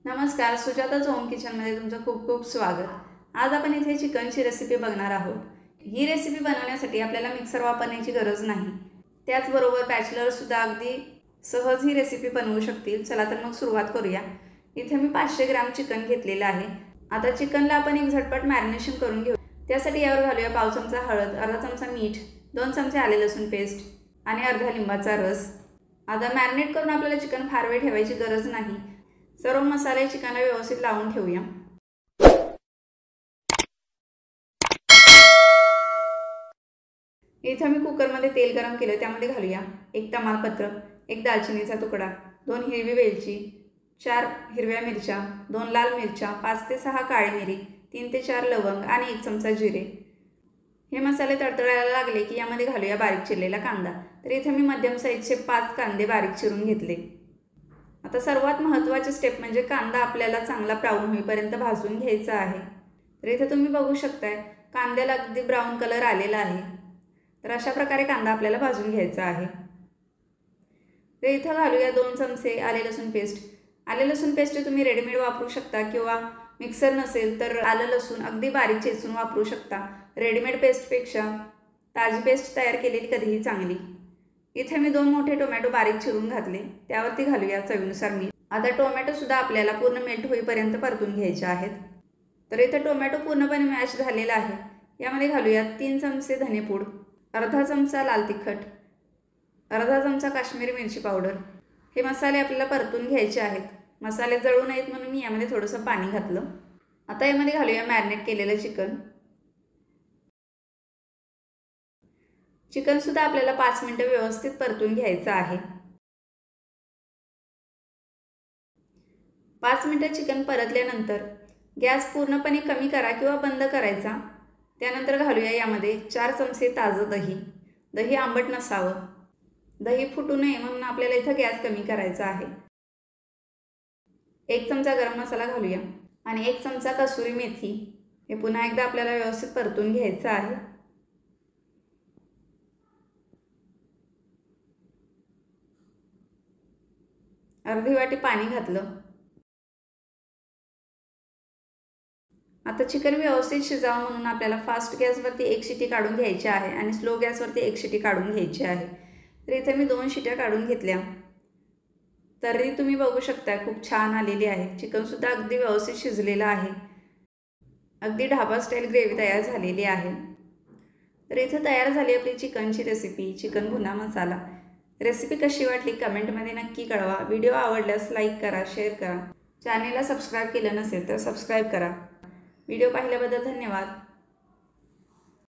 नमस्कार, सुजाता's होम किचनमध्ये तुमचं खूप खूप स्वागत। आज आपण इथे चिकनची रेसिपी बघणार आहोत। ही रेसिपी बनवण्यासाठी आपल्याला मिक्सर वापरण्याची गरज नाही। त्याचबरोबर बॅचलर सुद्धा अगदी सहज ही रेसिपी बनवू शकतील। चला तर मग सुरुवात करूया। इथे मी 500 ग्रॅम चिकन घेतलेलं आहे। आता चिकनला आपण एक झटपट मॅरिनेशन करून घेऊ। त्यासाठी यावर घालूया पाव चमचा हळद, अर्धा चमचा मीठ, 2 चमचे आले लसूण पेस्ट आणि अर्धा लिंबाचा रस। आता मॅरिनेट करून आपल्याला चिकन फार वेळ ठेवायची गरज नाही। सर्व मसाले चिकनला व्यवस्थित लावून ठेवूया। इथे मी कुकरमध्ये तेल गरम केले, त्यामध्ये घालूया 1 तमालपत्र, 1 दालचिनीचा तुकडा, 2 हिरवी वेलची, 4 हिरव्या मिरच्या, 2 लाल मिरच्या, 5 ते 6 काळी मिरी, 3 ते 4 लवंग आणि 1 चमचा जिरे। हे मसाले तडतडायला लागले की यामध्ये घालूया बारीक चिरलेला कांदा। तर इथे मी मध्यम साईजचे 5 कांदे बारीक चिरून घेतले। आता सर्वात महत्त्वाची स्टेप म्हणजे कांदा आपल्याला चांगला ब्राऊन होईपर्यंत भाजून घ्यायचा आहे। तर इथे तुम्ही बघू शकताय कांद्याला अगदी ब्राऊन कलर आलेला आहे। तर अशा प्रकारे कांदा आपल्याला भाजून घ्यायचा आहे। तर इथे घालूया 2 चमचे आले लसूण पेस्ट। आले लसूण पेस्ट तुम्ही रेडीमेड वापरू शकता किंवा मिक्सर नसेल तर आलं लसूण अगदी बारीक चेचून वापरू शकता। रेडीमेड पेस्टपेक्षा ताजी पेस्ट तयार केलेली कधीही चांगली। इथे मी 2 मोठे टोमॅटो बारीक चिरून घातले, त्यावरती घालूया चवीनुसार मीठ। आता टोमॅटो सुद्धा आपल्याला पूर्ण मेल्ट होईपर्यंत परतून घ्यायचे आहेत। तर इथे टोमॅटो पूर्णपणे मॅश झालेला आहे। यामध्ये घालूया 3 चमचे धनेपूड, अर्धा चमचा लाल तिखट, अर्धा चमचा काश्मीरी मिरची पावडर। हे मसाले आपल्याला परतून घ्यायचे आहेत। मसाले जळू नयेत म्हणून मी यामध्ये थोडंसं पाणी घातलं। आता यामध्ये घालूया मॅरिनेट केलेलं चिकन। चिकन सुद्धा आपल्याला 5 मिनिटं व्यवस्थित परतून घ्यायचं आहे। 5 मिनिटं चिकन परतल्यानंतर गॅस पूर्णपणे कमी करा किंवा बंद करायचा। त्यानंतर घालूया यामध्ये 4 चमचे ताजं दही। दही आंबट नसावं, दही फुटू नये म्हणून आपल्याला इथं गॅस कमी करायचा आहे। 1 चमचा गरम मसाला घालूया आणि 1 चमचा कसुरी मेथी। हे पुन्हा एकदा आपल्याला व्यवस्थित परतून घ्यायचं आहे। अर्धी वाटी पाणी घातलं। आता चिकन व्यवस्थित शिजावं म्हणून आपल्याला फास्ट गॅसवरती 1 शिटी काढून घ्यायची आहे आणि स्लो गॅसवरती 1 शिटी काढून घ्यायची आहे। तर इथे मी 2 शिट्या काढून घेतल्या। तरी तुम्ही बघू शकता खूप छान आलेली आहे। चिकन सुद्धा अगदी व्यवस्थित शिजलेलं आहे। अगदी ढाबा स्टाईल ग्रेव्ही तयार झालेली आहे। तर इथे तयार झाली आपली चिकनची रेसिपी, चिकन भुना मसाला। रेसिपी कशी वाटली कमेंटमध्ये नक्की कळवा। व्हिडिओ आवडल्यास लाईक करा, शेअर करा। चॅनेलला सबस्क्राईब केलं नसेल तर सबस्क्राईब करा। व्हिडिओ पाहिल्याबद्दल धन्यवाद।